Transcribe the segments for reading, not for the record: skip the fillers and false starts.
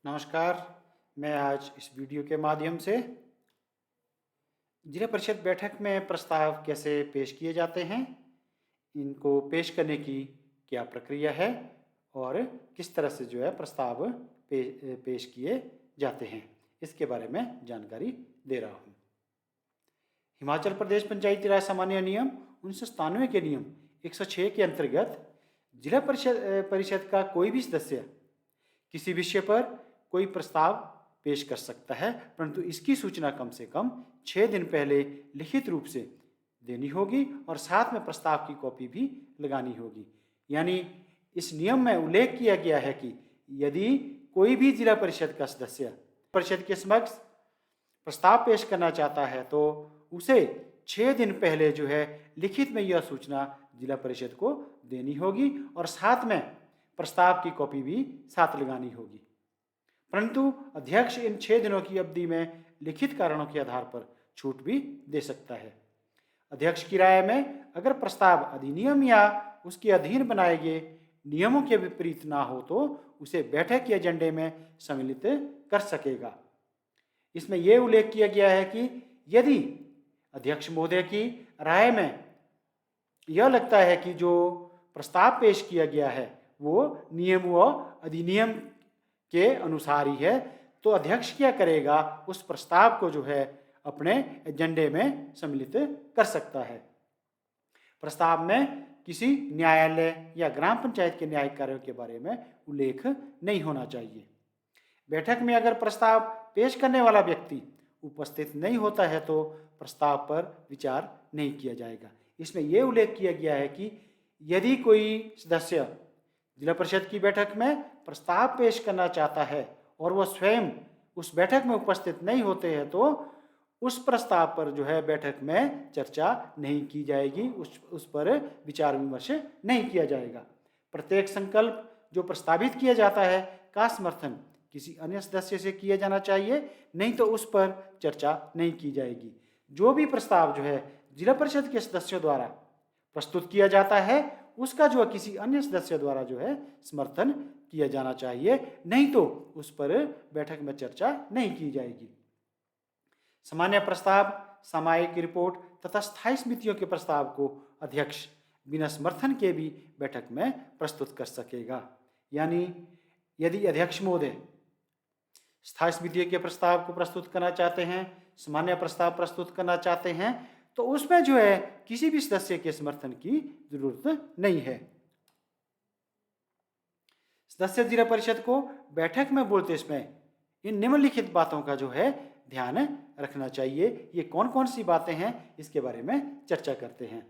नमस्कार। मैं आज इस वीडियो के माध्यम से जिला परिषद बैठक में प्रस्ताव कैसे पेश किए जाते हैं, इनको पेश करने की क्या प्रक्रिया है और किस तरह से प्रस्ताव पेश किए जाते हैं, इसके बारे में जानकारी दे रहा हूँ। हिमाचल प्रदेश पंचायती राज सामान्य नियम 1997 के नियम 106 के अंतर्गत जिला परिषद का कोई भी सदस्य किसी विषय पर कोई प्रस्ताव पेश कर सकता है, परंतु इसकी सूचना कम से कम 6 दिन पहले लिखित रूप से देनी होगी और साथ में प्रस्ताव की कॉपी भी लगानी होगी। यानी इस नियम में उल्लेख किया गया है कि यदि कोई भी जिला परिषद का सदस्य परिषद के समक्ष प्रस्ताव पेश करना चाहता है तो उसे 6 दिन पहले लिखित में यह सूचना जिला परिषद को देनी होगी और साथ में प्रस्ताव की कॉपी भी साथ लगानी होगी। परंतु अध्यक्ष इन 6 दिनों की अवधि में लिखित कारणों के आधार पर छूट भी दे सकता है। अध्यक्ष की राय में अगर प्रस्ताव अधिनियम या उसके अधीन बनाए गए नियमों के विपरीत ना हो तो उसे बैठक के एजेंडे में सम्मिलित कर सकेगा। इसमें यह उल्लेख किया गया है कि यदि अध्यक्ष महोदय की राय में यह लगता है कि जो प्रस्ताव पेश किया गया है वो नियम व अधिनियम के अनुसार ही है, तो अध्यक्ष क्या करेगा, उस प्रस्ताव को अपने एजेंडे में सम्मिलित कर सकता है। प्रस्ताव में किसी न्यायालय या ग्राम पंचायत के न्यायिक कार्यों के बारे में उल्लेख नहीं होना चाहिए। बैठक में अगर प्रस्ताव पेश करने वाला व्यक्ति उपस्थित नहीं होता है तो प्रस्ताव पर विचार नहीं किया जाएगा। इसमें यह उल्लेख किया गया है कि यदि कोई सदस्य जिला परिषद की बैठक में प्रस्ताव पेश करना चाहता है और वह स्वयं उस बैठक में उपस्थित नहीं होते हैं तो उस प्रस्ताव पर बैठक में चर्चा नहीं की जाएगी, उस पर विचार विमर्श नहीं किया जाएगा। प्रत्येक संकल्प जो प्रस्तावित किया जाता है का समर्थन किसी अन्य सदस्य से किया जाना चाहिए, नहीं तो उस पर चर्चा नहीं की जाएगी। जो भी प्रस्ताव जिला परिषद के सदस्यों द्वारा प्रस्तुत किया जाता है उसका किसी अन्य सदस्य द्वारा समर्थन किया जाना चाहिए, नहीं तो उस पर बैठक में चर्चा नहीं की जाएगी। सामान्य प्रस्ताव, सामयिक रिपोर्ट तथा स्थायी समितियों के प्रस्ताव को अध्यक्ष बिना समर्थन के भी बैठक में प्रस्तुत कर सकेगा। यानी यदि अध्यक्ष महोदय स्थायी समिति के प्रस्ताव को प्रस्तुत करना चाहते हैं, सामान्य प्रस्ताव प्रस्तुत करना चाहते हैं, तो उसमें किसी भी सदस्य के समर्थन की जरूरत नहीं है। सदस्य जिला परिषद को बैठक में बोलते समय इन निम्नलिखित बातों का ध्यान रखना चाहिए। ये कौन कौन सी बातें हैं इसके बारे में चर्चा करते हैं।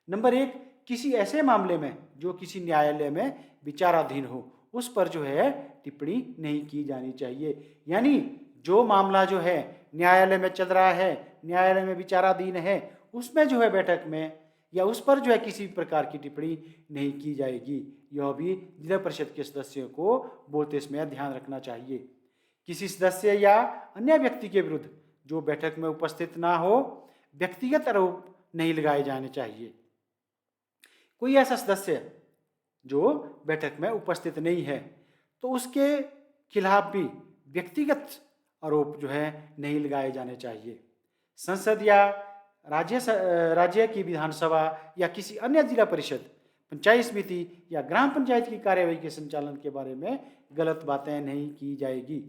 नंबर 1, किसी ऐसे मामले में जो किसी न्यायालय में विचाराधीन हो उस पर टिप्पणी नहीं की जानी चाहिए। यानी जो मामला न्यायालय में चल रहा है, न्यायालय में विचाराधीन है, उसमें बैठक में या उस पर किसी प्रकार की टिप्पणी नहीं की जाएगी। यह भी जिला परिषद के सदस्यों को बोलते समय ध्यान रखना चाहिए। किसी सदस्य या अन्य व्यक्ति के विरुद्ध जो बैठक में उपस्थित ना हो व्यक्तिगत आरोप नहीं लगाए जाने चाहिए। कोई ऐसा सदस्य जो बैठक में उपस्थित नहीं है तो उसके खिलाफ भी व्यक्तिगत आरोप नहीं लगाए जाने चाहिए। संसद या राज्य की विधानसभा या किसी अन्य जिला परिषद, पंचायत समिति या ग्राम पंचायत की कार्यवाही के संचालन के बारे में गलत बातें नहीं की जाएगी।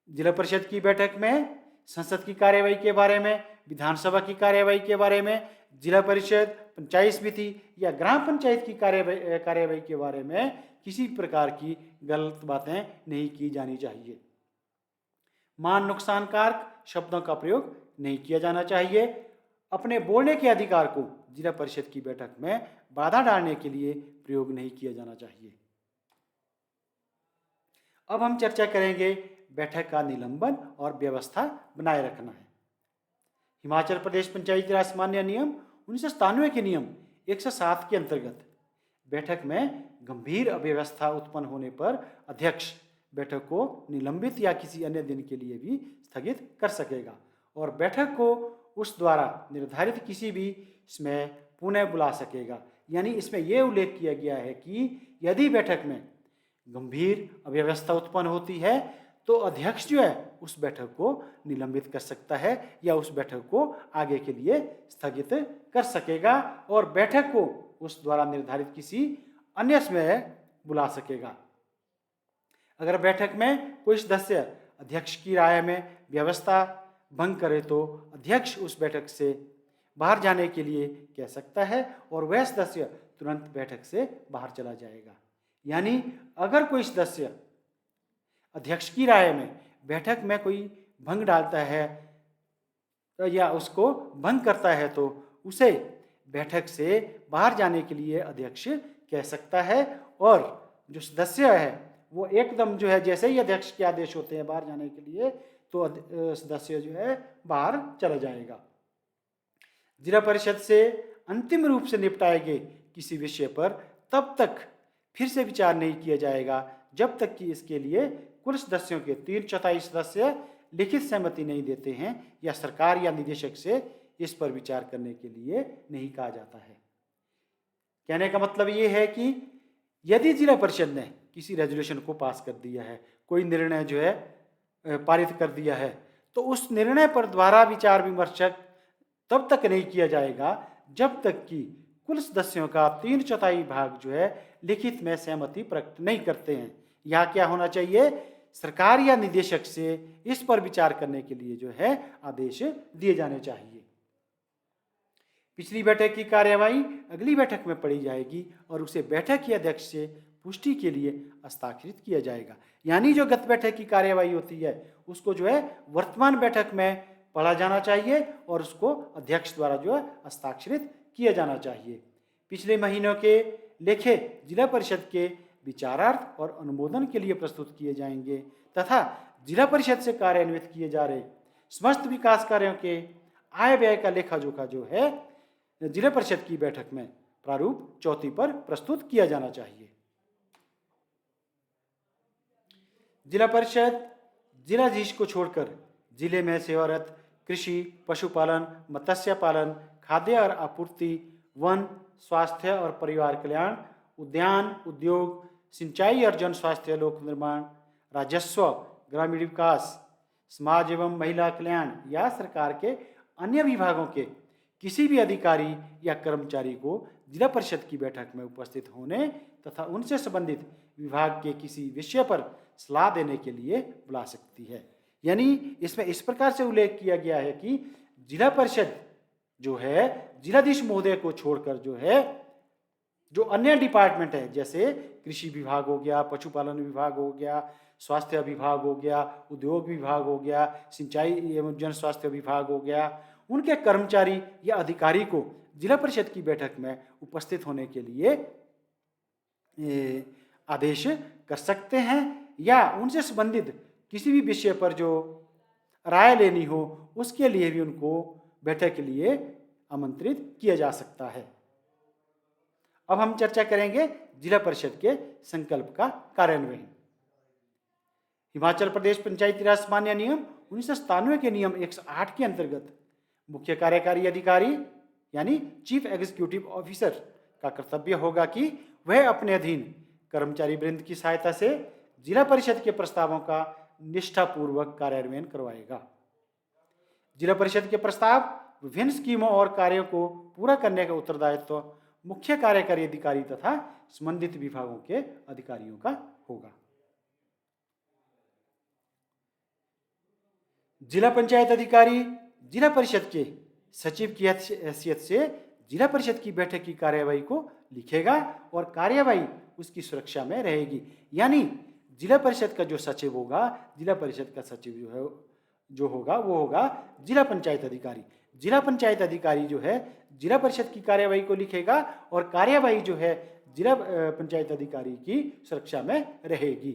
जिला परिषद की बैठक में संसद की कार्यवाही के बारे में, विधानसभा की कार्यवाही के बारे में, जिला परिषद, पंचायत समिति या ग्राम पंचायत की कार्यवाही के बारे में किसी प्रकार की गलत बातें नहीं की जानी चाहिए। मान नुकसान कारक शब्दों का प्रयोग नहीं किया जाना चाहिए। अपने बोलने के अधिकार को जिला परिषद की बैठक में बाधा डालने के लिए प्रयोग नहीं किया जाना चाहिए। अब हम चर्चा करेंगे बैठक का निलंबन और व्यवस्था बनाए रखना है। हिमाचल प्रदेश पंचायती राज सामान्य नियम 1997 के नियम 107 के अंतर्गत बैठक में गंभीर अव्यवस्था उत्पन्न होने पर अध्यक्ष बैठक को निलंबित या किसी अन्य दिन के लिए भी स्थगित कर सकेगा और बैठक को उस द्वारा निर्धारित किसी भी समय पुनः बुला सकेगा। यानी इसमें यह उल्लेख किया गया है कि यदि बैठक में गंभीर अव्यवस्था उत्पन्न होती है तो अध्यक्ष जो है उस बैठक को निलंबित कर सकता है या उस बैठक को आगे के लिए स्थगित कर सकेगा और बैठक को उस द्वारा निर्धारित किसी अन्य समय बुला सकेगा। अगर बैठक में कोई सदस्य अध्यक्ष की राय में व्यवस्था भंग करे तो अध्यक्ष उस बैठक से बाहर जाने के लिए कह सकता है और वह सदस्य तुरंत बैठक से बाहर चला जाएगा। यानी अगर कोई सदस्य अध्यक्ष की राय में बैठक में कोई भंग डालता है या उसको भंग करता है तो उसे बैठक से बाहर जाने के लिए अध्यक्ष कह सकता है और जो सदस्य है वो एकदम जो है जैसे ही अध्यक्ष के आदेश होते हैं बाहर जाने के लिए तो सदस्य जो है बाहर चला जाएगा। जिला परिषद से अंतिम रूप से निपटाए गए किसी विषय पर तब तक फिर से विचार नहीं किया जाएगा जब तक कि इसके लिए कुल सदस्यों के 3/4 सदस्य लिखित सहमति नहीं देते हैं या सरकार या निदेशक से इस पर विचार करने के लिए नहीं कहा जाता है। कहने का मतलब ये है कि यदि जिला परिषद ने किसी रेजोल्यूशन को पास कर दिया है, कोई निर्णय जो है पारित कर दिया है, तो उस निर्णय पर द्वारा विचार विमर्श तब तक नहीं किया जाएगा जब तक कि कुल सदस्यों का 3/4 भाग जो है लिखित में सहमति प्रकट नहीं करते हैं। यहाँ क्या होना चाहिए, सरकार या निदेशक से इस पर विचार करने के लिए जो है आदेश दिए जाने चाहिए। पिछली बैठक की कार्यवाही अगली बैठक में पढ़ी जाएगी और उसे बैठक के अध्यक्ष से पुष्टि के लिए हस्ताक्षरित किया जाएगा। यानी जो गत बैठक की कार्यवाही होती है उसको जो है वर्तमान बैठक में पढ़ा जाना चाहिए और उसको अध्यक्ष द्वारा जो है हस्ताक्षरित किया जाना चाहिए। पिछले महीनों के लेखे जिला परिषद के विचारार्थ और अनुमोदन के लिए प्रस्तुत किए जाएंगे तथा जिला परिषद से कार्यान्वित किए जा रहे समस्त विकास कार्यों के आय व्यय का लेखा जोखा जो है जिला परिषद की बैठक में प्रारूप 4 पर प्रस्तुत किया जाना चाहिए। जिला परिषद जिलाधीश को छोड़कर जिले में सेवारत कृषि, पशुपालन, मत्स्य पालन, खाद्य और आपूर्ति, वन, स्वास्थ्य और परिवार कल्याण, उद्यान, उद्योग, सिंचाई और जन स्वास्थ्य, लोक निर्माण, राजस्व, ग्रामीण विकास, समाज एवं महिला कल्याण या सरकार के अन्य विभागों के किसी भी अधिकारी या कर्मचारी को जिला परिषद की बैठक में उपस्थित होने तथा उनसे संबंधित विभाग के किसी विषय पर सलाह देने के लिए बुला सकती है। यानी इसमें इस प्रकार से उल्लेख किया गया है कि जिला परिषद जो है जिलाधीश महोदय को छोड़कर जो है जो अन्य डिपार्टमेंट है जैसे कृषि विभाग हो गया, पशुपालन विभाग हो गया, स्वास्थ्य विभाग हो गया, उद्योग विभाग हो गया, सिंचाई एवं जन स्वास्थ्य विभाग हो गया, उनके कर्मचारी या अधिकारी को जिला परिषद की बैठक में उपस्थित होने के लिए आदेश कर सकते हैं या उनसे संबंधित किसी भी विषय पर जो राय लेनी हो उसके लिए भी उनको बैठक के लिए आमंत्रित किया जा सकता है। अब हम चर्चा करेंगे जिला परिषद के संकल्प का कार्यान्वयन। हिमाचल प्रदेश पंचायती राज सामान्य नियम 1997 के नियम 108 के अंतर्गत मुख्य कार्यकारी अधिकारी यानी चीफ एग्जीक्यूटिव ऑफिसर का कर्तव्य होगा कि वह अपने अधीन कर्मचारी वृंद की सहायता से जिला परिषद के प्रस्तावों का निष्ठापूर्वक कार्यान्वयन करवाएगा। जिला परिषद के प्रस्ताव विभिन्न स्कीमों और कार्यों को पूरा करने का उत्तरदायित्व मुख्य कार्यकारी अधिकारी तथा संबंधित विभागों के अधिकारियों का होगा। जिला पंचायत अधिकारी जिला परिषद के सचिव की हैसियत से जिला परिषद की बैठक की कार्यवाही को लिखेगा और कार्यवाही उसकी सुरक्षा में रहेगी। यानी जिला परिषद का जो सचिव होगा, जिला परिषद का सचिव जो होगा वो होगा जिला पंचायत अधिकारी। जिला पंचायत अधिकारी जो है जिला परिषद की कार्यवाही को लिखेगा और कार्यवाही जो है जिला पंचायत अधिकारी की सुरक्षा में रहेगी।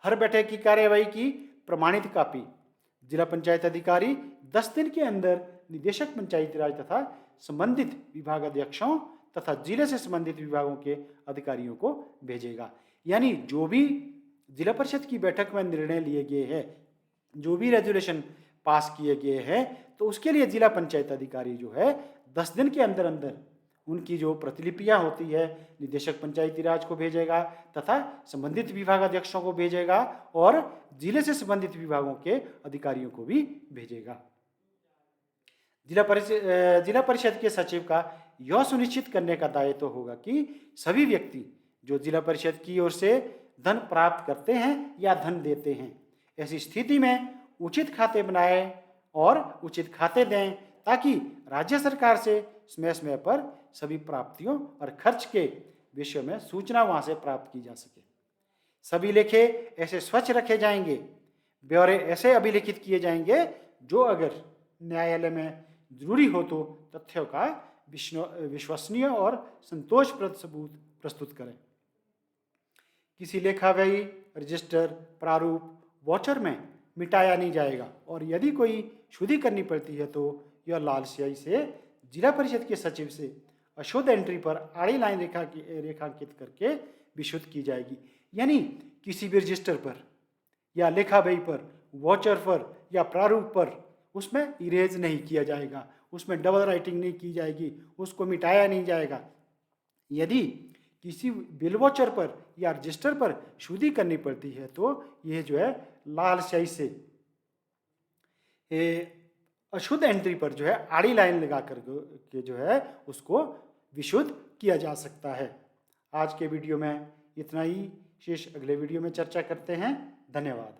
हर बैठक की कार्यवाही की प्रमाणित कॉपी जिला पंचायत अधिकारी 10 दिन के अंदर निदेशक पंचायती राज तथा संबंधित विभागाध्यक्षों तथा जिले से संबंधित विभागों के अधिकारियों को भेजेगा। यानी जो भी जिला परिषद की बैठक में निर्णय लिए गए हैं, जो भी रेजोल्यूशन पास किए गए हैं, तो उसके लिए जिला पंचायत अधिकारी जो है 10 दिन के अंदर अंदर उनकी जो प्रतिलिपियां होती है निदेशक पंचायती राज को भेजेगा तथा संबंधित विभागाध्यक्षों को भेजेगा और जिले से संबंधित विभागों के अधिकारियों को भी भेजेगा। जिला परिषद के सचिव का यह सुनिश्चित करने का दायित्व होगा कि सभी व्यक्ति जो जिला परिषद की ओर से धन प्राप्त करते हैं या धन देते हैं, ऐसी स्थिति में उचित खाते बनाएं और उचित खाते दें ताकि राज्य सरकार से समय समय पर सभी प्राप्तियों और खर्च के विषय में सूचना वहां से प्राप्त की जा सके। सभी लेखे ऐसे स्वच्छ रखे जाएंगे, ब्यौरे ऐसे अभिलिखित किए जाएंगे जो अगर न्यायालय में जरूरी हो तो तथ्यों का विश्वसनीय और संतोषप्रद सबूत प्रस्तुत करें। किसी लेखाव्ययी रजिस्टर, प्रारूप, वाउचर में मिटाया नहीं जाएगा और यदि कोई शुद्धि करनी पड़ती है तो यह लाल स्याही से जिला परिषद के सचिव से अशुद्ध एंट्री पर आड़ी लाइन रेखांकित करके विशुद्ध की जाएगी। यानी किसी भी रजिस्टर पर या लेखाव्ययी पर, वाउचर पर या प्रारूप पर उसमें इरेज नहीं किया जाएगा, उसमें डबल राइटिंग नहीं की जाएगी, उसको मिटाया नहीं जाएगा। यदि किसी बिल वाउचर पर या रजिस्टर पर शुद्धि करनी पड़ती है तो यह जो है लाल स्याही से अशुद्ध एंट्री पर जो है आड़ी लाइन लगा कर के जो है उसको विशुद्ध किया जा सकता है। आज के वीडियो में इतना ही, शेष अगले वीडियो में चर्चा करते हैं। धन्यवाद।